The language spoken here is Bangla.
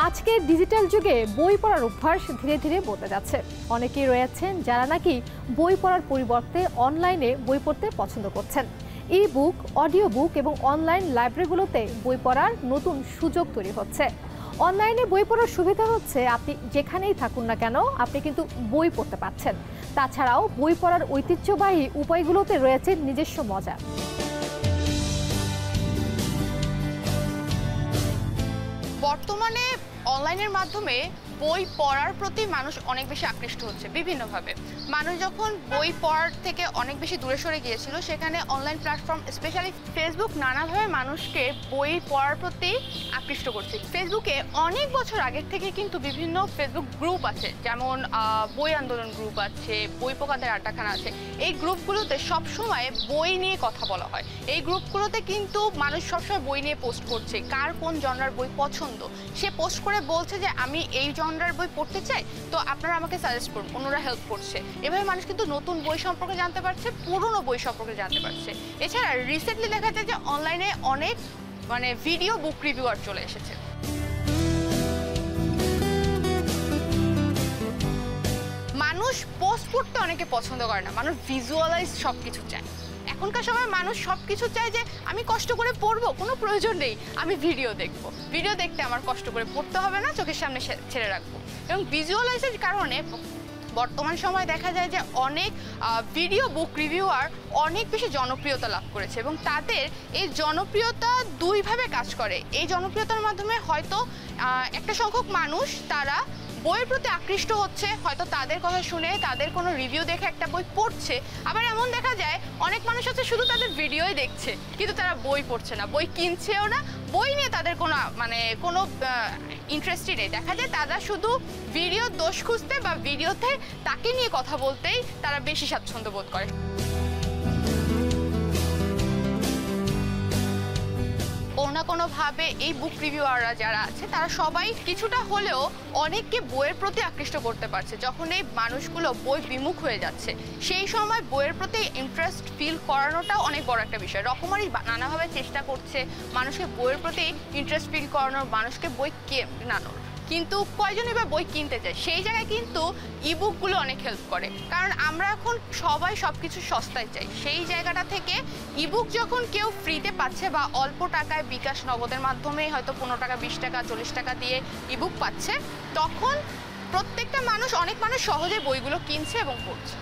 আজকের ডিজিটাল যুগে বই পড়ার অভ্যাস ধীরে ধীরে বদলে যাচ্ছে। অনেকেই রয়েছেন যারা নাকি বই পড়ার পরিবর্তে অনলাইনে বই পড়তে পছন্দ করছেন। ই বুক, অডিও বুক এবং অনলাইন লাইব্রেরিগুলোতে বই পড়ার নতুন সুযোগ তৈরি হচ্ছে। অনলাইনে বই পড়ার সুবিধা হচ্ছে আপনি যেখানেই থাকুন না কেন আপনি কিন্তু বই পড়তে পারছেন। তাছাড়াও বই পড়ার ঐতিহ্যবাহী উপায়গুলোতে রয়েছে নিজস্ব মজা। বর্তমানে অনলাইনের মাধ্যমে বই পড়ার প্রতি মানুষ অনেক বেশি আকৃষ্ট হচ্ছে বিভিন্নভাবে। মানুষ যখন বই পড়ার থেকে অনেক বেশি দূরে সরে গিয়েছিল, সেখানে অনলাইন প্ল্যাটফর্ম স্পেশালি ফেসবুক নানাভাবে মানুষকে বই পড়ার প্রতি আকৃষ্ট করছে। ফেসবুকে অনেক বছর আগের থেকে কিন্তু বিভিন্ন ফেসবুক গ্রুপ আছে, যেমন বই আন্দোলন গ্রুপ আছে, বই পোকাদের আড্ডাখানা আছে। এই গ্রুপগুলোতে সবসময় বই নিয়ে কথা বলা হয়। এই গ্রুপগুলোতে কিন্তু মানুষ সবসময় বই নিয়ে পোস্ট করছে, কার কোন জনরার বই পছন্দ সে পোস্ট করে বলছে যে আমি এই জনরার বই পড়তে চাই, তো আপনারা আমাকে সাজেস্ট করুন। অন্যরা হেল্প করছে। এভাবে মানুষ কিন্তু নতুন বই সম্পর্কে জানতে পারছে, পুরনো বই সম্পর্কে জানতে পারছে। এছাড়া রিসেন্টলি দেখা যায় যে অনলাইনে অনেক ভিডিও বুক রিভিউয়ার চলে এসেছে। মানুষ পোস্ট পড়তে অনেকে পছন্দ করে না, মানুষ ভিজুয়ালাইজ সব কিছু চায়। এখনকার সময় মানুষ সব কিছু চায় যে আমি কষ্ট করে পড়বো, কোনো প্রয়োজন নেই, আমি ভিডিও দেখবো, ভিডিও দেখতে আমার কষ্ট করে পড়তে হবে না, চোখের সামনে ছেড়ে রাখবো। এবং ভিজুয়ালাইজের কারণে বর্তমান সময় দেখা যায় যে অনেক ভিডিও বুক রিভিউয়ার অনেক বেশি জনপ্রিয়তা লাভ করেছে এবং তাদের এই জনপ্রিয়তা দুইভাবে কাজ করে। এই জনপ্রিয়তার মাধ্যমে হয়তো একটা সংখ্যক মানুষ তারা বইয়ের প্রতি আকৃষ্ট হচ্ছে, হয়তো তাদের কথা শুনে তাদের কোনো রিভিউ দেখে একটা বই পড়ছে। আবার এমন দেখা যায় অনেক মানুষ হচ্ছে শুধু তাদের ভিডিওই দেখছে, কিন্তু তারা বই পড়ছে না, বই কিনছেও না, বই নিয়ে তাদের কোনো ইন্টারেস্টই নেই। দেখা যায় তারা শুধু ভিডিওর দোষ খুঁজতে বা ভিডিওতে তাকে নিয়ে কথা বলতেই তারা বেশি স্বাচ্ছন্দ্য বোধ করে। কোনো না কোনোভাবে এই বুক রিভিউয়াররা যারা আছে তারা সবাই কিছুটা হলেও অনেককে বইয়ের প্রতি আকৃষ্ট করতে পারছে। যখন এই মানুষগুলো বই বিমুখ হয়ে যাচ্ছে, সেই সময় বইয়ের প্রতি ইন্টারেস্ট ফিল করানোটাও অনেক বড় একটা বিষয়। রকমারি নানাভাবে চেষ্টা করছে মানুষকে বইয়ের প্রতি ইন্টারেস্ট ফিল করানোর, মানুষকে বই কেনানোর, কিন্তু কয়জনই বা বই কিনতে চায়। সেই জায়গায় কিন্তু ইবুকগুলো অনেক হেল্প করে, কারণ আমরা এখন সবাই সব কিছু সস্তায় চাই। সেই জায়গাটা থেকে ইবুক যখন কেউ ফ্রিতে পাচ্ছে বা অল্প টাকায় বিকাশ নগদের মাধ্যমে হয়তো 15 টাকা, 20 টাকা, 40 টাকা দিয়ে ইবুক পাচ্ছে, তখন প্রত্যেকটা মানুষ, অনেক মানুষ সহজে বইগুলো কিনছে এবং পড়ছে।